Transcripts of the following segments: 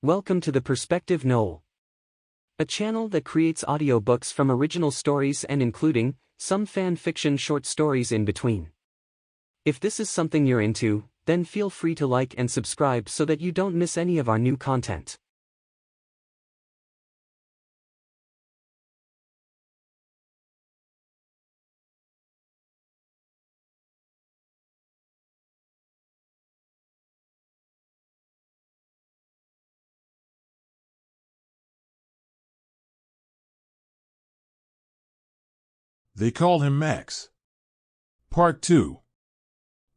Welcome to the Perspective Knoll, a channel that creates audiobooks from original stories and including some fan fiction short stories in between. If this is something you're into, then feel free to like and subscribe so that you don't miss any of our new content. They call him Max. Part 2.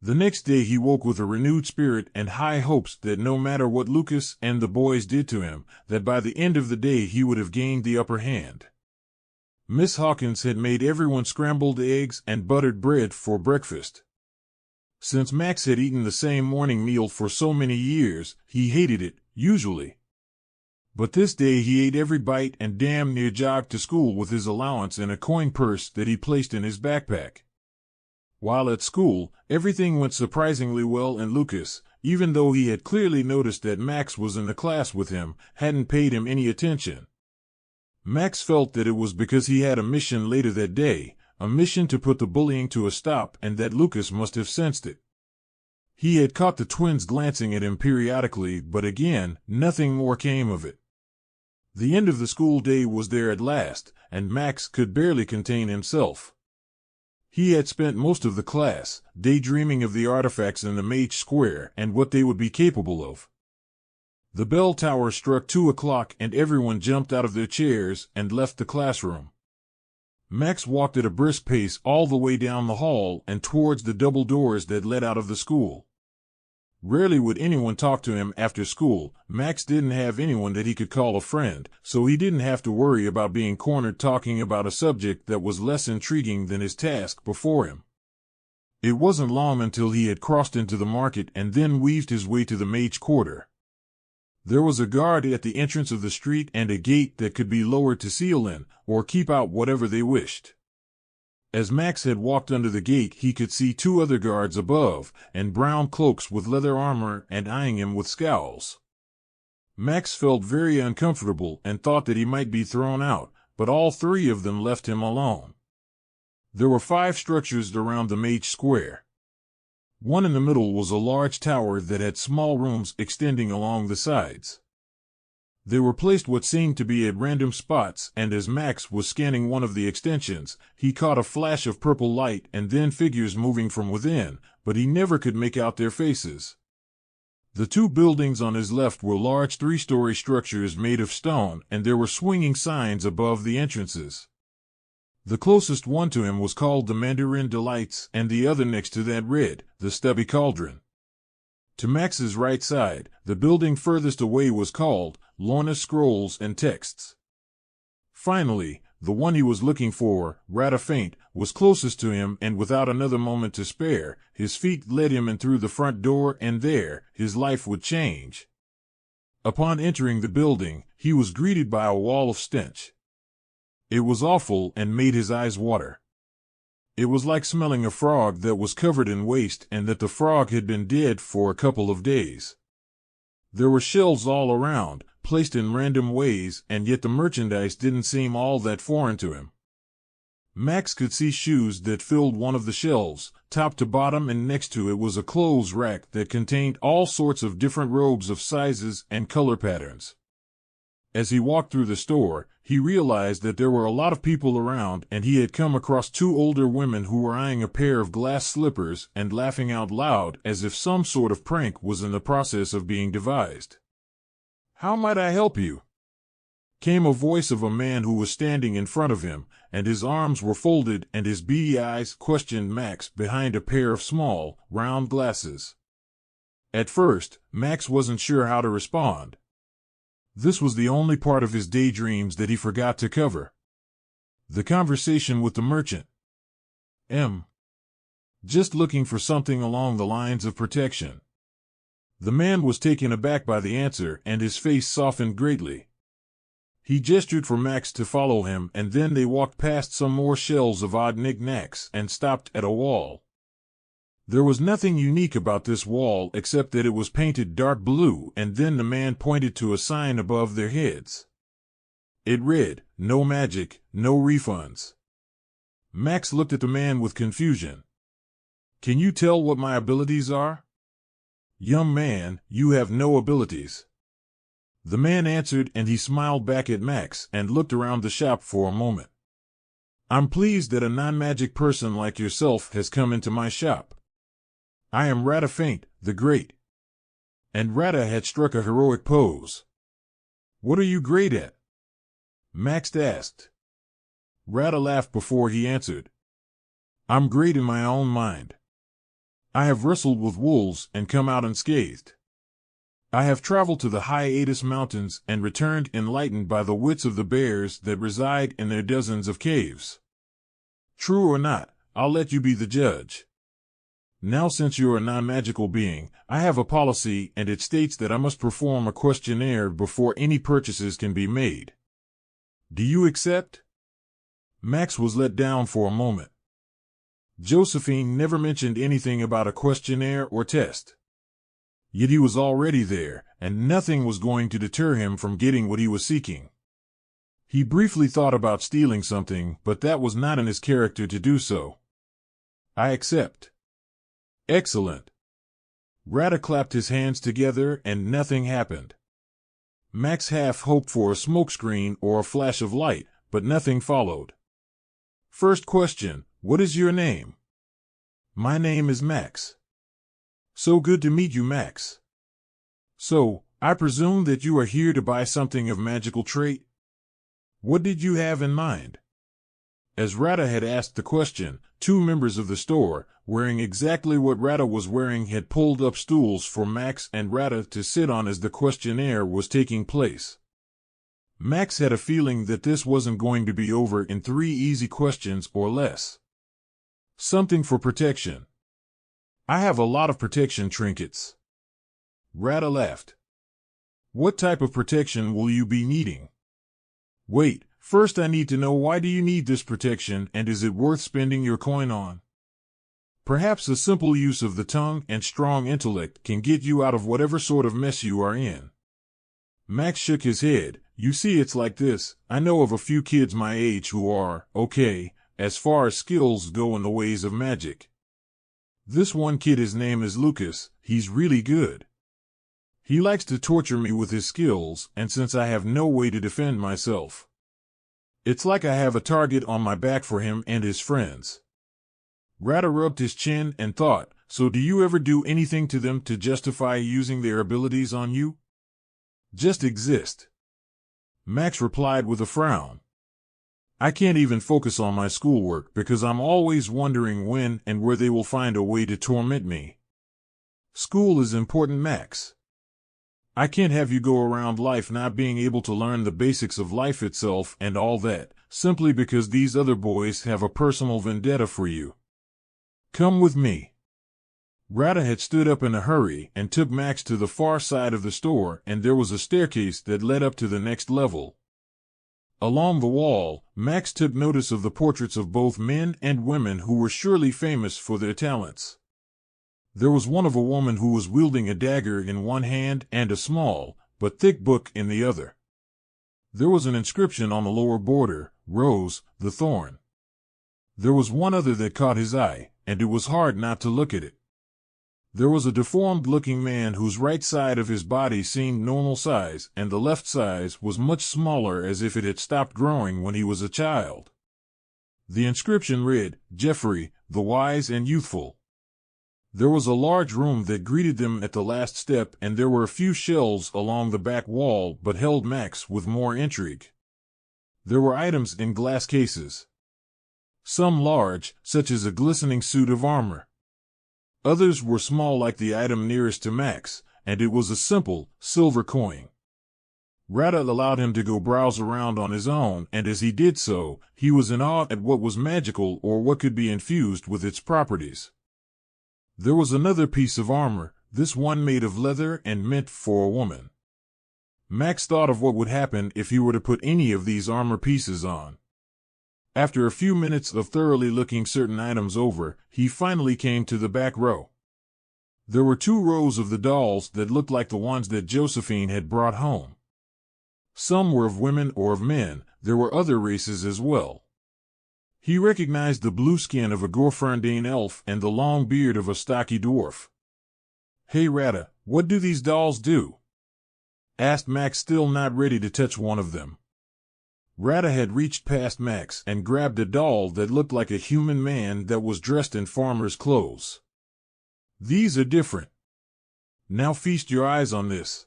The next day he woke with a renewed spirit and high hopes that no matter what Lucas and the boys did to him, that by the end of the day he would have gained the upper hand. Miss Hawkins had made everyone scrambled eggs and buttered bread for breakfast. Since Max had eaten the same morning meal for so many years, he hated it, usually. But this day he ate every bite and damn near jogged to school with his allowance in a coin purse that he placed in his backpack. While at school, everything went surprisingly well, and Lucas, even though he had clearly noticed that Max was in the class with him, hadn't paid him any attention. Max felt that it was because he had a mission later that day, a mission to put the bullying to a stop, and that Lucas must have sensed it. He had caught the twins glancing at him periodically, but again, nothing more came of it. The end of the school day was there at last, and Max could barely contain himself. He had spent most of the class daydreaming of the artifacts in the Mage Square and what they would be capable of. The bell tower struck 2 o'clock and everyone jumped out of their chairs and left the classroom. Max walked at a brisk pace all the way down the hall and towards the double doors that led out of the school. Rarely would anyone talk to him after school. Max didn't have anyone that he could call a friend, so he didn't have to worry about being cornered talking about a subject that was less intriguing than his task before him. It wasn't long until he had crossed into the market and then weaved his way to the Mage Quarter. There was a guard at the entrance of the street and a gate that could be lowered to seal in, or keep out whatever they wished. As Max had walked under the gate, he could see 2 other guards above, and brown cloaks with leather armor, and eyeing him with scowls. Max felt very uncomfortable and thought that he might be thrown out, but all 3 of them left him alone. There were 5 structures around the Mage Square. One in the middle was a large tower that had small rooms extending along the sides. They were placed what seemed to be at random spots, and as Max was scanning one of the extensions, he caught a flash of purple light and then figures moving from within, but he never could make out their faces. The 2 buildings on his left were large 3-story structures made of stone, and there were swinging signs above the entrances. The closest one to him was called the Mandarin Delights, and the other next to that read, the Stubby Cauldron. To Max's right side, the building furthest away was called Lorna Scrolls and Texts. Finally, the one he was looking for, rather faint, was closest to him, and without another moment to spare, his feet led him in through the front door, and there, his life would change. Upon entering the building, he was greeted by a wall of stench. It was awful and made his eyes water. It was like smelling a frog that was covered in waste and that the frog had been dead for a couple of days. There were shelves all around, placed in random ways, and yet the merchandise didn't seem all that foreign to him. Max could see shoes that filled one of the shelves, top to bottom, and next to it was a clothes rack that contained all sorts of different robes of sizes and color patterns. As he walked through the store, he realized that there were a lot of people around, and he had come across 2 older women who were eyeing a pair of glass slippers and laughing out loud as if some sort of prank was in the process of being devised. "How might I help you?" came a voice of a man who was standing in front of him, and his arms were folded and his beady eyes questioned Max behind a pair of small, round glasses. At first, Max wasn't sure how to respond. This was the only part of his daydreams that he forgot to cover. The conversation with the merchant. Just looking for something along the lines of protection. The man was taken aback by the answer, and his face softened greatly. He gestured for Max to follow him, and then they walked past some more shelves of odd knickknacks and stopped at a wall. There was nothing unique about this wall except that it was painted dark blue, and then the man pointed to a sign above their heads. It read, "No magic, no refunds." Max looked at the man with confusion. "Can you tell what my abilities are?" "Young man, you have no abilities." The man answered, and he smiled back at Max and looked around the shop for a moment. "I'm pleased that a non-magic person like yourself has come into my shop. I am Rata Faint, the Great." And Rata had struck a heroic pose. "What are you great at?" Max asked. Rata laughed before he answered. "I'm great in my own mind. I have wrestled with wolves and come out unscathed. I have traveled to the Hiatus Mountains and returned enlightened by the wits of the bears that reside in their dozens of caves. True or not, I'll let you be the judge. Now, since you're a non-magical being, I have a policy, and it states that I must perform a questionnaire before any purchases can be made. Do you accept?" Max was let down for a moment. Josephine never mentioned anything about a questionnaire or test. Yet he was already there, and nothing was going to deter him from getting what he was seeking. He briefly thought about stealing something, but that was not in his character to do so. "I accept." "Excellent." Rata clapped his hands together, and nothing happened. Max half hoped for a smokescreen or a flash of light, but nothing followed. "First question, what is your name?" "My name is Max." "So good to meet you, Max. So, I presume that you are here to buy something of magical trait? What did you have in mind?" As Rata had asked the question, two members of the store, wearing exactly what Rata was wearing, had pulled up stools for Max and Rata to sit on as the questionnaire was taking place. Max had a feeling that this wasn't going to be over in 3 easy questions or less. "Something for protection." "I have a lot of protection trinkets." Rata laughed. "What type of protection will you be needing?" "Wait, first I need to know, why do you need this protection, and is it worth spending your coin on?" "Perhaps a simple use of the tongue and strong intellect can get you out of whatever sort of mess you are in." Max shook his head. "You see, it's like this. I know of a few kids my age who are, okay, as far as skills go in the ways of magic. This one kid, his name is Lucas, he's really good. He likes to torture me with his skills, and since I have no way to defend myself, it's like I have a target on my back for him and his friends." Rata rubbed his chin and thought, "So do you ever do anything to them to justify using their abilities on you?" "Just exist." Max replied with a frown. "I can't even focus on my schoolwork because I'm always wondering when and where they will find a way to torment me. School is important, Max. I can't have you go around life not being able to learn the basics of life itself and all that, simply because these other boys have a personal vendetta for you. Come with me." Rata had stood up in a hurry and took Max to the far side of the store, and there was a staircase that led up to the next level. Along the wall, Max took notice of the portraits of both men and women who were surely famous for their talents. There was one of a woman who was wielding a dagger in one hand and a small, but thick book in the other. There was an inscription on the lower border, "Rose, the Thorn." There was one other that caught his eye, and it was hard not to look at it. There was a deformed-looking man whose right side of his body seemed normal size, and the left side was much smaller, as if it had stopped growing when he was a child. The inscription read, "Jeffrey, the Wise and Youthful." There was a large room that greeted them at the last step, and there were a few shelves along the back wall, but held Max with more intrigue. There were items in glass cases. Some large, such as a glistening suit of armor. Others were small, like the item nearest to Max, and it was a simple, silver coin. Rata allowed him to go browse around on his own, and as he did so, he was in awe at what was magical or what could be infused with its properties. There was another piece of armor, this one made of leather and meant for a woman. Max thought of what would happen if he were to put any of these armor pieces on. After a few minutes of thoroughly looking certain items over, he finally came to the back row. There were 2 rows of the dolls that looked like the ones that Josephine had brought home. Some were of women or of men, there were other races as well. He recognized the blue skin of a Gorferndain elf and the long beard of a stocky dwarf. "Hey Rata, what do these dolls do?" asked Max, still not ready to touch one of them. Rata had reached past Max and grabbed a doll that looked like a human man that was dressed in farmer's clothes. "These are different. Now feast your eyes on this."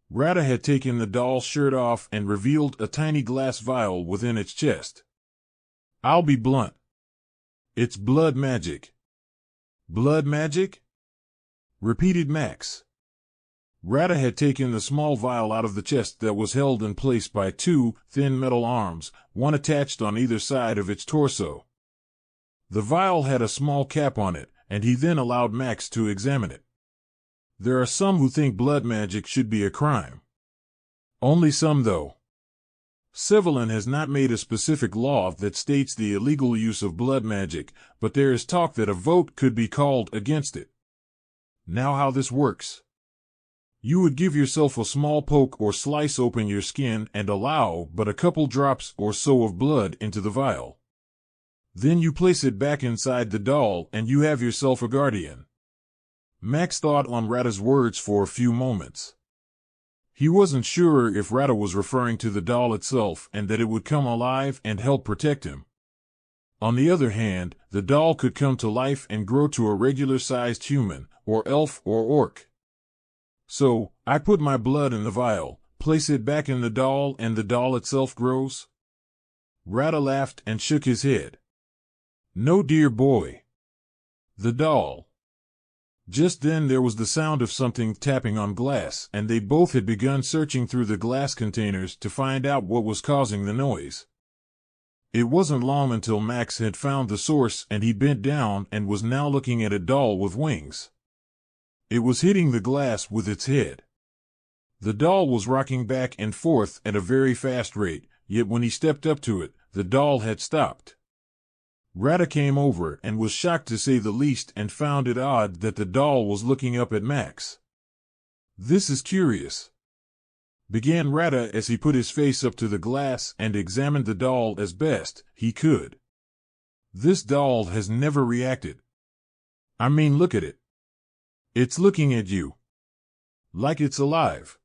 Rata had taken the doll's shirt off and revealed a tiny glass vial within its chest. "I'll be blunt. It's blood magic." "Blood magic?" repeated Max. Rata had taken the small vial out of the chest that was held in place by 2 thin metal arms, one attached on either side of its torso. The vial had a small cap on it, and he then allowed Max to examine it. There are some who think blood magic should be a crime. Only some, though. Sevillon has not made a specific law that states the illegal use of blood magic, but there is talk that a vote could be called against it. Now how this works. You would give yourself a small poke or slice open your skin and allow but a couple drops or so of blood into the vial. Then you place it back inside the doll and you have yourself a guardian. Max thought on Rata's words for a few moments. He wasn't sure if Rata was referring to the doll itself and that it would come alive and help protect him. On the other hand, the doll could come to life and grow to a regular-sized human, or elf or orc. "So, I put my blood in the vial, place it back in the doll, and the doll itself grows?" Rata laughed and shook his head. "No, dear boy. The doll." Just then there was the sound of something tapping on glass, and they both had begun searching through the glass containers to find out what was causing the noise. It wasn't long until Max had found the source, and he bent down and was now looking at a doll with wings. It was hitting the glass with its head. The doll was rocking back and forth at a very fast rate, yet when he stepped up to it, the doll had stopped. Rata came over and was shocked to say the least and found it odd that the doll was looking up at Max. "This is curious," began Rata as he put his face up to the glass and examined the doll as best he could. "This doll has never reacted. I mean, look at it. It's looking at you. Like it's alive,"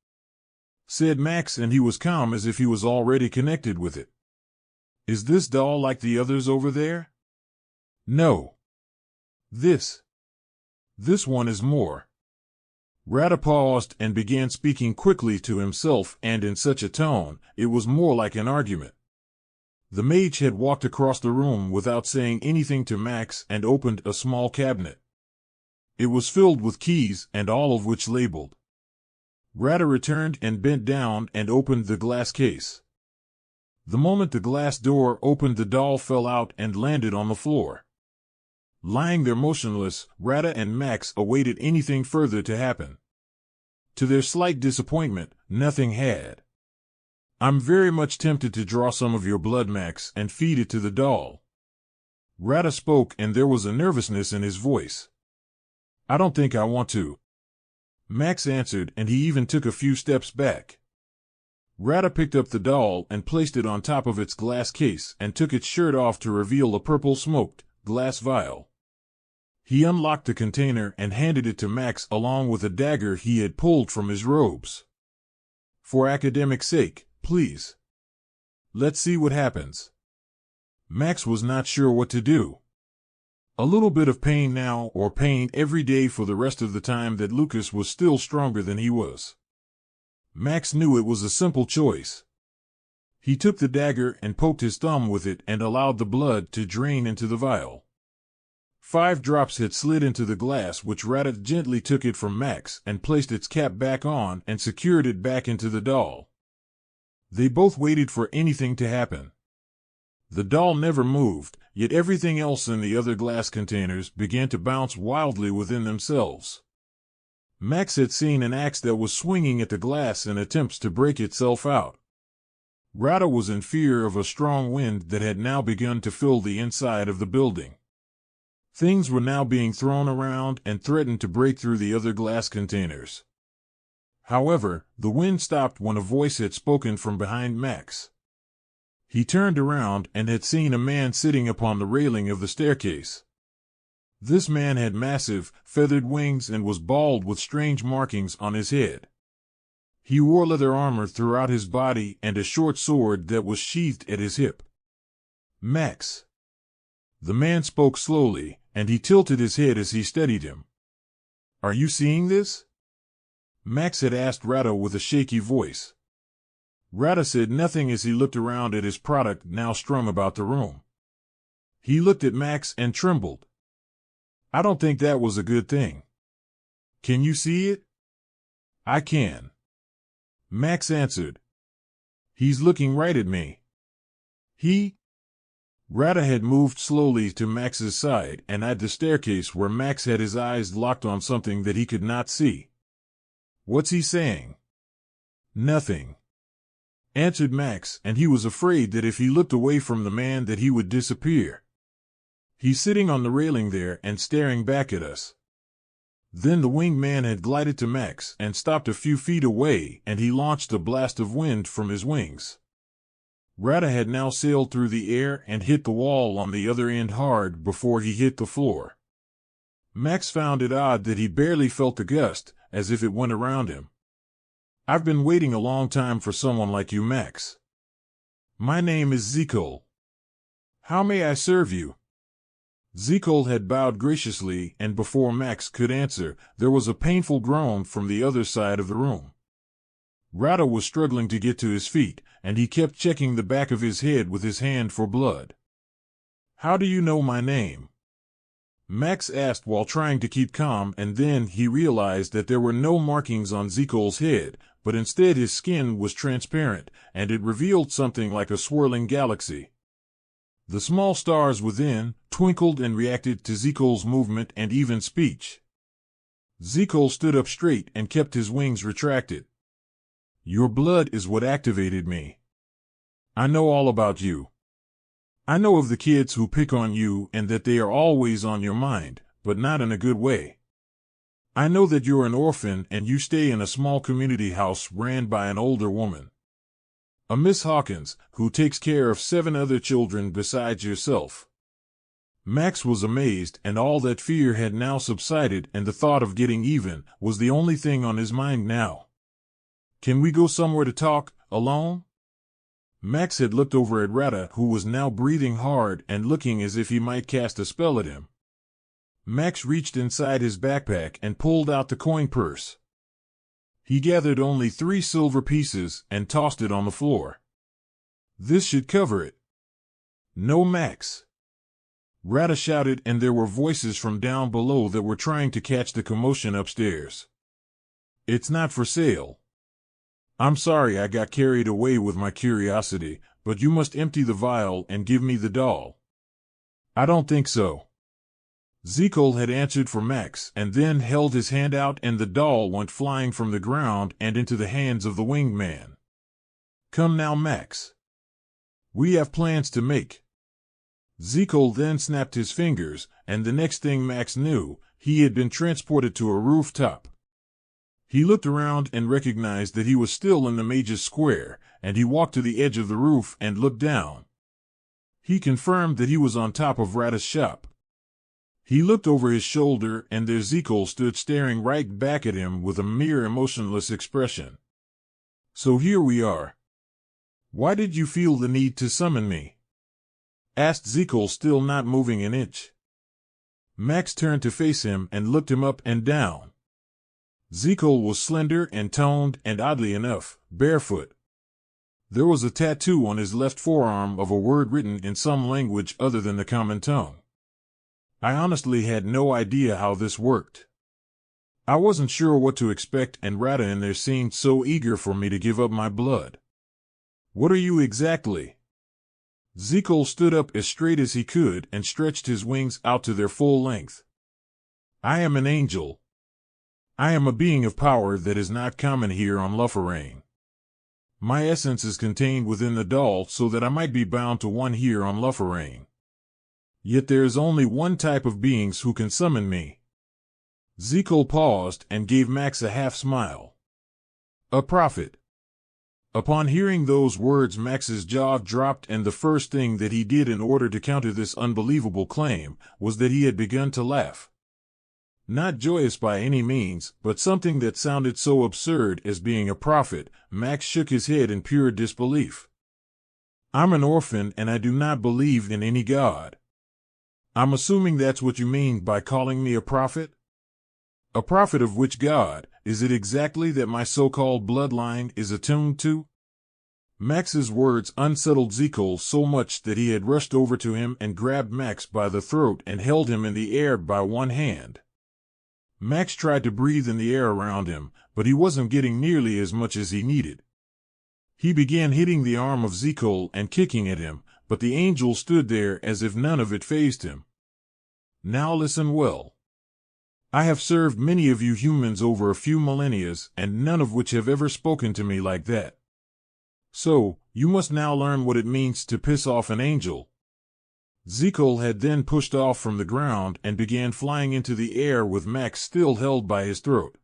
said Max, and he was calm as if he was already connected with it. "Is this doll like the others over there?" "No. This one is more." Rata paused and began speaking quickly to himself, and in such a tone, it was more like an argument. The mage had walked across the room without saying anything to Max and opened a small cabinet. It was filled with keys, and all of which labeled. Rata returned and bent down and opened the glass case. The moment the glass door opened, the doll fell out and landed on the floor. Lying there motionless, Rata and Max awaited anything further to happen. To their slight disappointment, nothing had. "I'm very much tempted to draw some of your blood, Max, and feed it to the doll." Rata spoke, and there was a nervousness in his voice. "I don't think I want to," Max answered, and he even took a few steps back. Rata picked up the doll and placed it on top of its glass case and took its shirt off to reveal a purple smoked glass vial. He unlocked the container and handed it to Max along with a dagger he had pulled from his robes. "For academic sake, please. Let's see what happens." Max was not sure what to do. A little bit of pain now, or pain every day for the rest of the time that Lucas was still stronger than he was. Max knew it was a simple choice. He took the dagger and poked his thumb with it and allowed the blood to drain into the vial. 5 drops had slid into the glass, which Rata gently took it from Max and placed its cap back on and secured it back into the doll. They both waited for anything to happen. The doll never moved, yet everything else in the other glass containers began to bounce wildly within themselves. Max had seen an axe that was swinging at the glass in attempts to break itself out. Rada was in fear of a strong wind that had now begun to fill the inside of the building. Things were now being thrown around and threatened to break through the other glass containers. However, the wind stopped when a voice had spoken from behind Max. He turned around and had seen a man sitting upon the railing of the staircase. This man had massive, feathered wings and was bald with strange markings on his head. He wore leather armor throughout his body and a short sword that was sheathed at his hip. Max. The man spoke slowly, and he tilted his head as he studied him. Are you seeing this? Max had asked Rada with a shaky voice. Rada said nothing as he looked around at his product now strung about the room. He looked at Max and trembled. I don't think that was a good thing. Can you see it? I can. Max answered. He's looking right at me. He? Rada had moved slowly to Max's side and at the staircase where Max had his eyes locked on something that he could not see. What's he saying? Nothing, answered Max, and he was afraid that if he looked away from the man that he would disappear. He's sitting on the railing there and staring back at us. Then the winged man had glided to Max and stopped a few feet away, and he launched a blast of wind from his wings. Rada had now sailed through the air and hit the wall on the other end hard before he hit the floor. Max found it odd that he barely felt the gust, as if it went around him. I've been waiting a long time for someone like you, Max. My name is Zekol. How may I serve you? Zekol had bowed graciously, and before Max could answer, there was a painful groan from the other side of the room. Rada was struggling to get to his feet, and he kept checking the back of his head with his hand for blood. How do you know my name? Max asked while trying to keep calm, and then he realized that there were no markings on Zekol's head, but instead his skin was transparent, and it revealed something like a swirling galaxy. The small stars within twinkled and reacted to Zekol's movement and even speech. Zekol stood up straight and kept his wings retracted. Your blood is what activated me. I know all about you. I know of the kids who pick on you and that they are always on your mind, but not in a good way. I know that you're an orphan and you stay in a small community house ran by an older woman. A Miss Hawkins, who takes care of 7 other children besides yourself. Max was amazed, and all that fear had now subsided, and the thought of getting even was the only thing on his mind now. Can we go somewhere to talk, alone? Max had looked over at Rada, who was now breathing hard and looking as if he might cast a spell at him. Max reached inside his backpack and pulled out the coin purse. He gathered only 3 silver pieces and tossed it on the floor. This should cover it. No, Max. Rada shouted, and there were voices from down below that were trying to catch the commotion upstairs. It's not for sale. I'm sorry I got carried away with my curiosity, but you must empty the vial and give me the doll. I don't think so. Zekol had answered for Max and then held his hand out, and the doll went flying from the ground and into the hands of the winged man. Come now, Max. We have plans to make. Zekol then snapped his fingers, and the next thing Max knew, he had been transported to a rooftop. He looked around and recognized that he was still in the mage's square, and he walked to the edge of the roof and looked down. He confirmed that he was on top of Rada's shop. He looked over his shoulder, and there Zekol stood staring right back at him with a mere emotionless expression. So here we are. Why did you feel the need to summon me? Asked Zekol, still not moving an inch. Max turned to face him and looked him up and down. Zekol was slender and toned and, oddly enough, barefoot. There was a tattoo on his left forearm of a word written in some language other than the common tongue. I honestly had no idea how this worked. I wasn't sure what to expect, and Rada in there seemed so eager for me to give up my blood. What are you exactly? Zekol stood up as straight as he could and stretched his wings out to their full length. I am an angel. I am a being of power that is not common here on Lufferain. My essence is contained within the doll so that I might be bound to one here on Lufferane. Yet there is only one type of beings who can summon me. Zekel paused and gave Max a half-smile. A prophet. Upon hearing those words, Max's jaw dropped, and the first thing that he did in order to counter this unbelievable claim was that he had begun to laugh. Not joyous by any means, but something that sounded so absurd as being a prophet. Max shook his head in pure disbelief. I'm an orphan and I do not believe in any god. I'm assuming that's what you mean by calling me a prophet? A prophet of which god is it exactly that my so-called bloodline is attuned to? Max's words unsettled Zekel so much that he had rushed over to him and grabbed Max by the throat and held him in the air by one hand. Max tried to breathe in the air around him, but he wasn't getting nearly as much as he needed. He began hitting the arm of Zekel and kicking at him, but the angel stood there as if none of it fazed him. Now listen well. I have served many of you humans over a few millennia, and none of which have ever spoken to me like that. So, you must now learn what it means to piss off an angel. Zekel had then pushed off from the ground and began flying into the air with Max still held by his throat.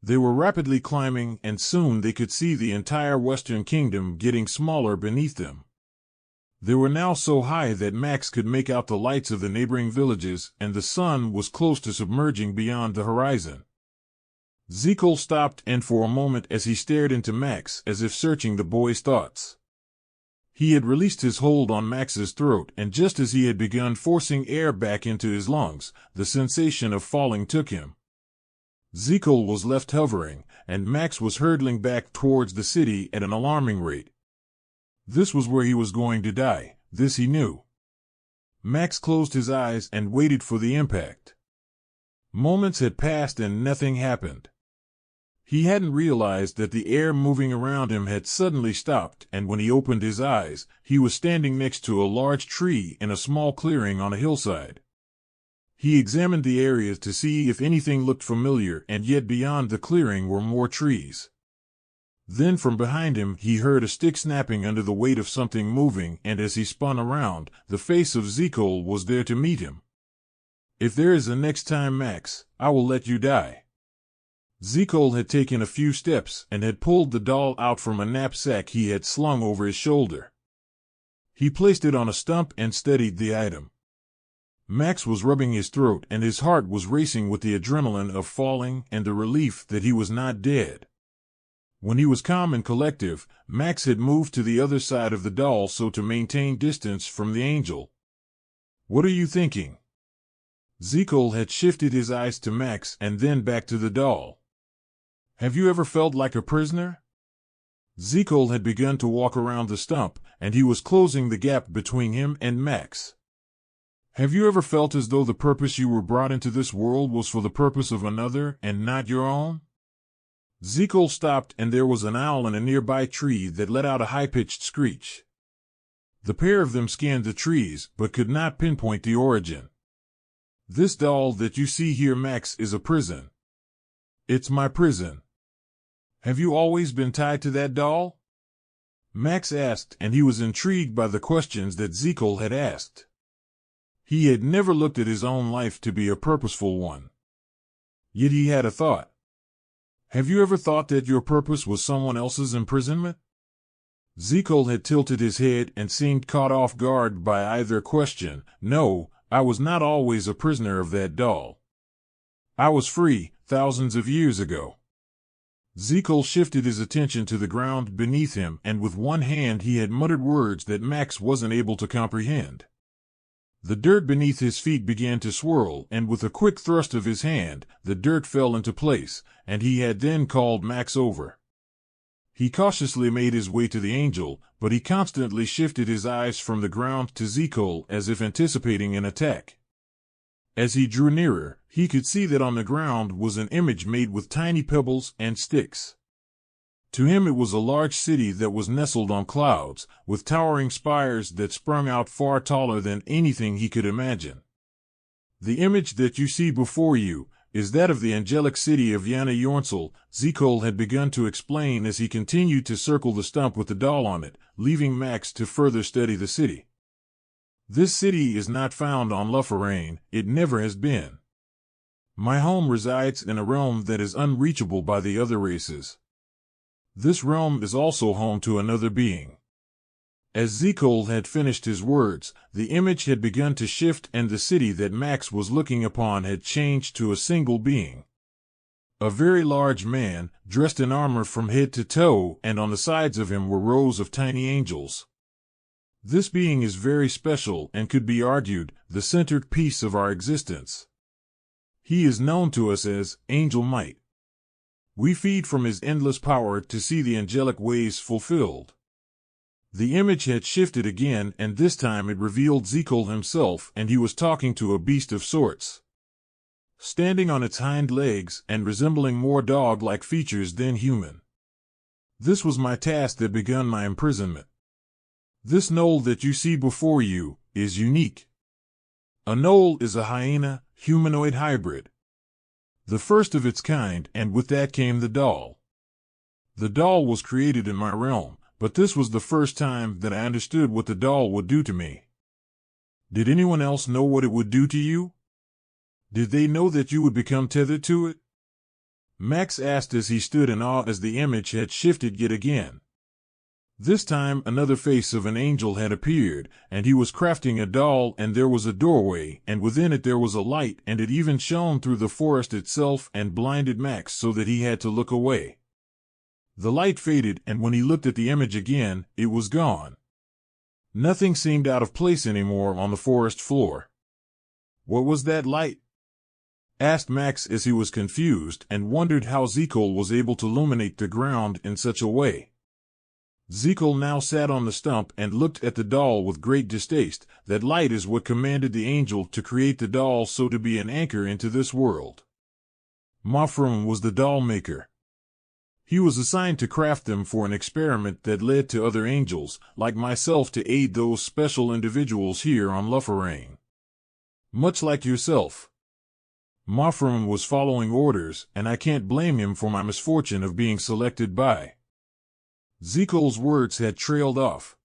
They were rapidly climbing, and soon they could see the entire Western Kingdom getting smaller beneath them. They were now so high that Max could make out the lights of the neighboring villages, and the sun was close to submerging beyond the horizon. Zekel stopped and for a moment as he stared into Max as if searching the boy's thoughts. He had released his hold on Max's throat, and just as he had begun forcing air back into his lungs, the sensation of falling took him. Zekel was left hovering, and Max was hurtling back towards the city at an alarming rate. This was where he was going to die, this he knew. Max closed his eyes and waited for the impact. Moments had passed and nothing happened. He hadn't realized that the air moving around him had suddenly stopped, and when he opened his eyes, he was standing next to a large tree in a small clearing on a hillside. He examined the area to see if anything looked familiar, and yet beyond the clearing were more trees. Then from behind him he heard a stick snapping under the weight of something moving, and as he spun around, the face of Zekel was there to meet him. If there is a next time, Max, I will let you die. Zekel had taken a few steps and had pulled the doll out from a knapsack he had slung over his shoulder. He placed it on a stump and steadied the item. Max was rubbing his throat, and his heart was racing with the adrenaline of falling and the relief that he was not dead. When he was calm and collective, Max had moved to the other side of the doll so to maintain distance from the angel. What are you thinking? Zekel had shifted his eyes to Max and then back to the doll. Have you ever felt like a prisoner? Zekel had begun to walk around the stump, and he was closing the gap between him and Max. Have you ever felt as though the purpose you were brought into this world was for the purpose of another and not your own? Zekel stopped, and there was an owl in a nearby tree that let out a high-pitched screech. The pair of them scanned the trees, but could not pinpoint the origin. This doll that you see here, Max, is a prison. It's my prison. Have you always been tied to that doll? Max asked, and he was intrigued by the questions that Zekel had asked. He had never looked at his own life to be a purposeful one. Yet he had a thought. Have you ever thought that your purpose was someone else's imprisonment? Zekel had tilted his head and seemed caught off guard by either question. No, I was not always a prisoner of that doll. I was free, thousands of years ago. Zekel shifted his attention to the ground beneath him, and with one hand he had muttered words that Max wasn't able to comprehend. The dirt beneath his feet began to swirl, and with a quick thrust of his hand, the dirt fell into place, and he had then called Max over. He cautiously made his way to the angel, but he constantly shifted his eyes from the ground to Zekel as if anticipating an attack. As he drew nearer, he could see that on the ground was an image made with tiny pebbles and sticks. To him it was a large city that was nestled on clouds, with towering spires that sprung out far taller than anything he could imagine. The image that you see before you, is that of the angelic city of Yana Yornsel, Zekol had begun to explain as he continued to circle the stump with the doll on it, leaving Max to further study the city. This city is not found on Lufferane, it never has been. My home resides in a realm that is unreachable by the other races. This realm is also home to another being. As Zekol had finished his words, the image had begun to shift and the city that Max was looking upon had changed to a single being. A very large man, dressed in armor from head to toe, and on the sides of him were rows of tiny angels. This being is very special and could be argued the centered piece of our existence. He is known to us as Angel Might. We feed from his endless power to see the angelic ways fulfilled. The image had shifted again, and this time it revealed Zekol himself, and he was talking to a beast of sorts. Standing on its hind legs and resembling more dog-like features than human. This was my task that begun my imprisonment. This knoll that you see before you is unique. A knoll is a hyena, humanoid hybrid. The first of its kind, and with that came the doll. The doll was created in my realm, but this was the first time that I understood what the doll would do to me. Did anyone else know what it would do to you? Did they know that you would become tethered to it? Max asked as he stood in awe as the image had shifted yet again. This time another face of an angel had appeared, and he was crafting a doll, and there was a doorway, and within it there was a light, and it even shone through the forest itself and blinded Max so that he had to look away. The light faded, and when he looked at the image again, it was gone. Nothing seemed out of place anymore on the forest floor. What was that light? Asked Max as he was confused and wondered how Zekol was able to illuminate the ground in such a way. Zekol now sat on the stump and looked at the doll with great distaste. That light is what commanded the angel to create the doll so to be an anchor into this world. Mafrum was the doll maker. He was assigned to craft them for an experiment that led to other angels, like myself, to aid those special individuals here on Lufferane. Much like yourself. Mafrum was following orders, and I can't blame him for my misfortune of being selected by. Zekol's words had trailed off.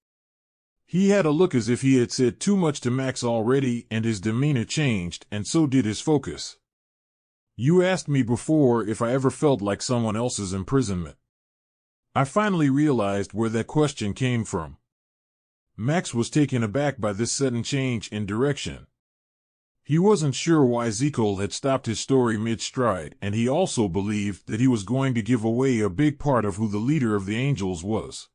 He had a look as if he had said too much to Max already, and his demeanor changed, and so did his focus. You asked me before if I ever felt like someone else's imprisonment. I finally realized where that question came from. Max was taken aback by this sudden change in direction. He wasn't sure why Zekol had stopped his story mid-stride, and he also believed that he was going to give away a big part of who the leader of the angels was.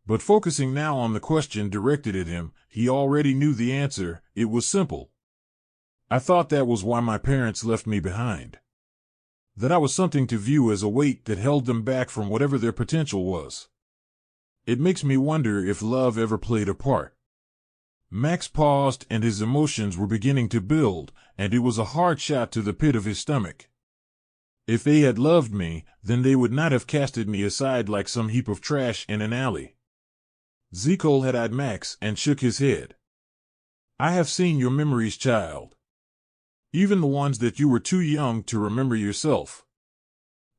But focusing now on the question directed at him, he already knew the answer. It was simple. I thought that was why my parents left me behind. That I was something to view as a weight that held them back from whatever their potential was. It makes me wonder if love ever played a part. Max paused, and his emotions were beginning to build, and it was a hard shot to the pit of his stomach. If they had loved me, then they would not have casted me aside like some heap of trash in an alley. Zekol had eyed Max and shook his head. I have seen your memories, child. Even the ones that you were too young to remember yourself.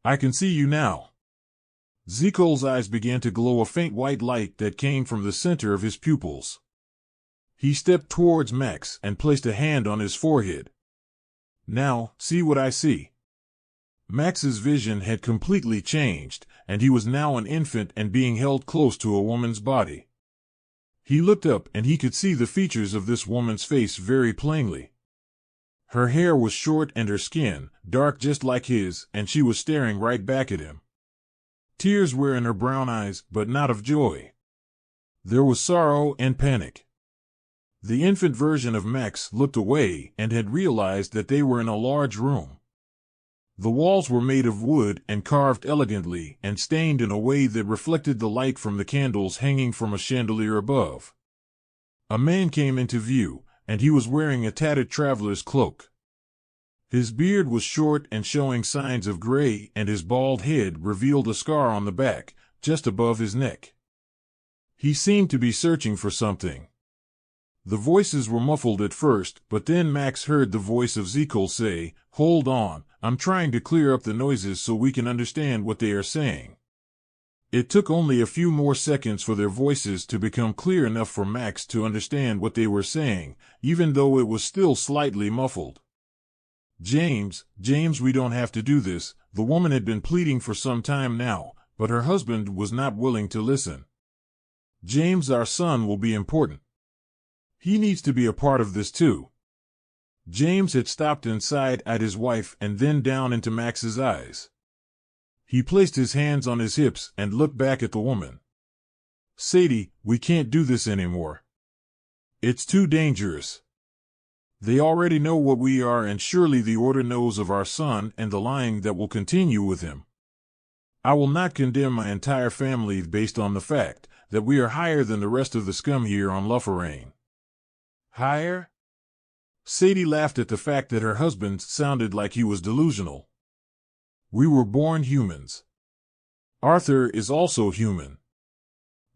I can see you now. Zekol's eyes began to glow a faint white light that came from the center of his pupils. He stepped towards Max and placed a hand on his forehead. Now, see what I see. Max's vision had completely changed, and he was now an infant and being held close to a woman's body. He looked up and he could see the features of this woman's face very plainly. Her hair was short and her skin, dark just like his, and she was staring right back at him. Tears were in her brown eyes, but not of joy. There was sorrow and panic. The infant version of Max looked away and had realized that they were in a large room. The walls were made of wood and carved elegantly and stained in a way that reflected the light from the candles hanging from a chandelier above. A man came into view, and he was wearing a tattered traveler's cloak. His beard was short and showing signs of gray, and his bald head revealed a scar on the back, just above his neck. He seemed to be searching for something. The voices were muffled at first, but then Max heard the voice of Zekel say, "Hold on, I'm trying to clear up the noises so we can understand what they are saying." It took only a few more seconds for their voices to become clear enough for Max to understand what they were saying, even though it was still slightly muffled. James, we don't have to do this," the woman had been pleading for some time now, but her husband was not willing to listen. "James, our son will be important. He needs to be a part of this too." James had stopped and sighed at his wife and then down into Max's eyes. He placed his hands on his hips and looked back at the woman. "Sadie, we can't do this anymore. It's too dangerous. They already know what we are, and surely the Order knows of our son and the lying that will continue with him. I will not condemn my entire family based on the fact that we are higher than the rest of the scum here on Lufferane." "Higher?" Sadie laughed at the fact that her husband sounded like he was delusional. "We were born humans. Arthur is also human.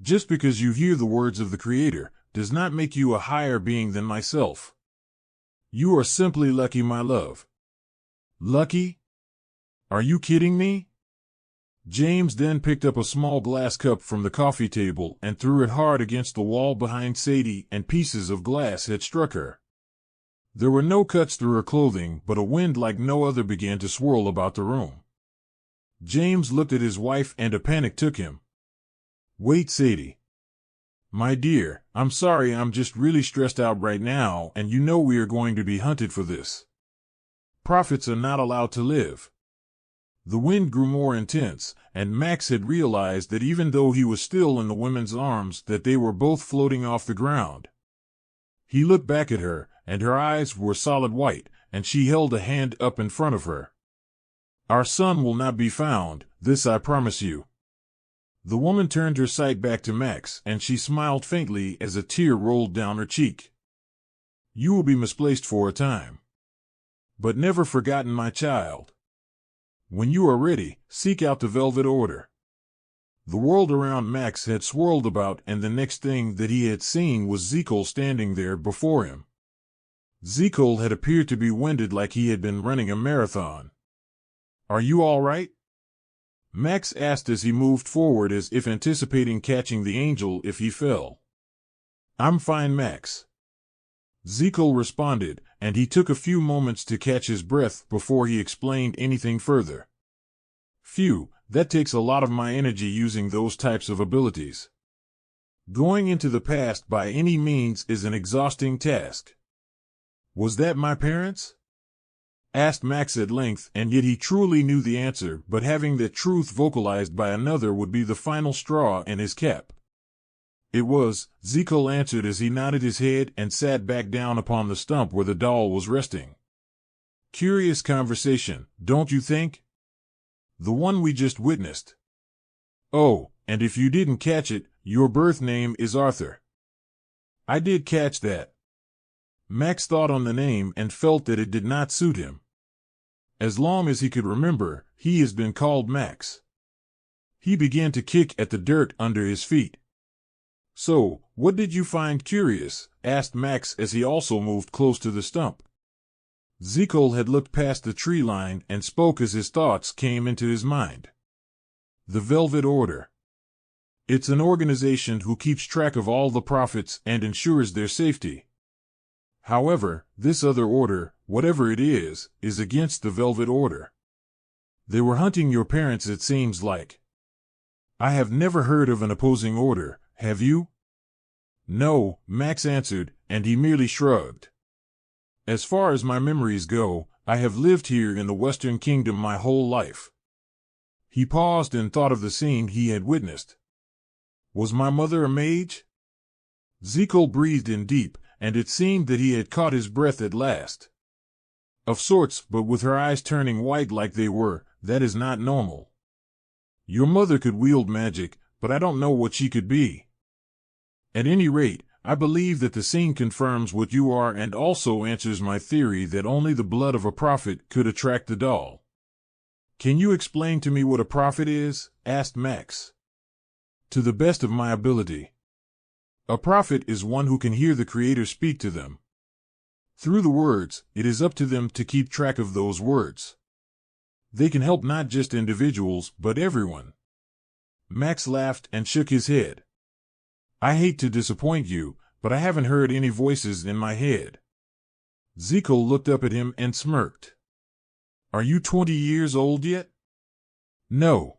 Just because you hear the words of the Creator does not make you a higher being than myself. You are simply lucky, my love." "Lucky? Are you kidding me?" James then picked up a small glass cup from the coffee table and threw it hard against the wall behind Sadie, and pieces of glass had struck her. There were no cuts through her clothing, but a wind like no other began to swirl about the room. James looked at his wife and a panic took him. "Wait, Sadie. My dear, I'm sorry, I'm just really stressed out right now, and you know we are going to be hunted for this. Prophets are not allowed to live." The wind grew more intense, and Max had realized that even though he was still in the women's arms, that they were both floating off the ground. He looked back at her, and her eyes were solid white, and she held a hand up in front of her. "Our son will not be found, this I promise you." The woman turned her sight back to Max, and she smiled faintly as a tear rolled down her cheek. "You will be misplaced for a time, but never forgotten, my child. When you are ready, seek out the Velvet Order." The world around Max had swirled about, and the next thing that he had seen was Zekel standing there before him. Zekel had appeared to be winded, like he had been running a marathon. "Are you all right?" Max asked as he moved forward, as if anticipating catching the angel if he fell. "I'm fine, Max," Zekel responded, and he took a few moments to catch his breath before he explained anything further. "Phew, that takes a lot of my energy using those types of abilities. Going into the past by any means is an exhausting task." "Was that my parents?" asked Max at length, and yet he truly knew the answer, but having that truth vocalized by another would be the final straw in his cap. "It was," Zekel answered as he nodded his head and sat back down upon the stump where the doll was resting. "Curious conversation, don't you think? The one we just witnessed. Oh, and if you didn't catch it, your birth name is Arthur." "I did catch that." Max thought on the name and felt that it did not suit him. As long as he could remember, he has been called Max. He began to kick at the dirt under his feet. "So, what did you find curious?" asked Max as he also moved close to the stump. Zekel had looked past the tree line and spoke as his thoughts came into his mind. "The Velvet Order. It's an organization who keeps track of all the prophets and ensures their safety. However, this other order, whatever it is against the Velvet Order. They were hunting your parents, it seems like." "I have never heard of an opposing order, have you?" "No," Max answered, and he merely shrugged. "As far as my memories go, I have lived here in the Western Kingdom my whole life." He paused and thought of the scene he had witnessed. "Was my mother a mage?" Zekel breathed in deep, and it seemed that he had caught his breath at last. "Of sorts, but with her eyes turning white like they were, that is not normal. Your mother could wield magic, but I don't know what she could be. At any rate, I believe that the scene confirms what you are and also answers my theory that only the blood of a prophet could attract the doll." "Can you explain to me what a prophet is?" asked Max. "To the best of my ability." A prophet is one who can hear the Creator speak to them. Through the words, it is up to them to keep track of those words. They can help not just individuals, but everyone. Max laughed and shook his head. I hate to disappoint you, but I haven't heard any voices in my head. Zico looked up at him and smirked. Are you 20 years old yet? No.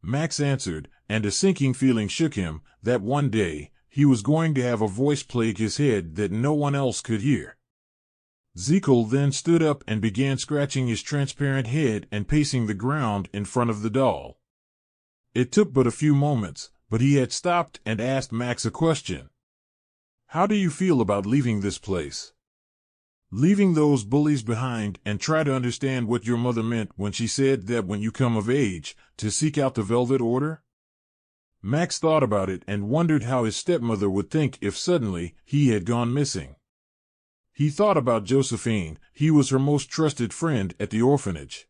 Max answered, and a sinking feeling shook him that one day he was going to have a voice plague his head that no one else could hear. Zico then stood up and began scratching his transparent head and pacing the ground in front of the doll. It took but a few moments, but he had stopped and asked Max a question. How do you feel about leaving this place? Leaving those bullies behind, and try to understand what your mother meant when she said that when you come of age, to seek out the Velvet Order? Max thought about it and wondered how his stepmother would think if suddenly he had gone missing. He thought about Josephine. He was her most trusted friend at the orphanage.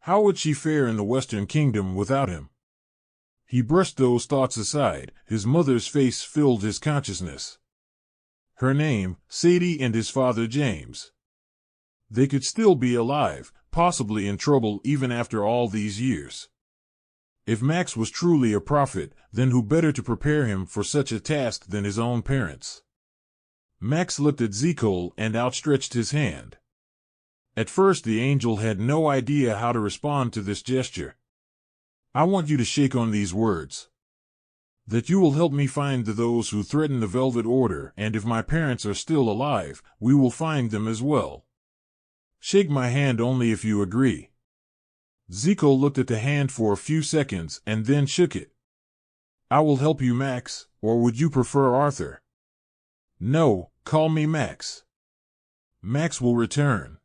How would she fare in the Western Kingdom without him? He brushed those thoughts aside. His mother's face filled his consciousness. Her name, Sadie, and his father, James. They could still be alive, possibly in trouble even after all these years. If Max was truly a prophet, then who better to prepare him for such a task than his own parents? Max looked at Zico and outstretched his hand. At first the angel had no idea how to respond to this gesture. I want you to shake on these words. That you will help me find those who threaten the Velvet Order, and if my parents are still alive, we will find them as well. Shake my hand only if you agree. Zico looked at the hand for a few seconds and then shook it. I will help you, Max, or would you prefer Arthur? No, call me Max. Max will return.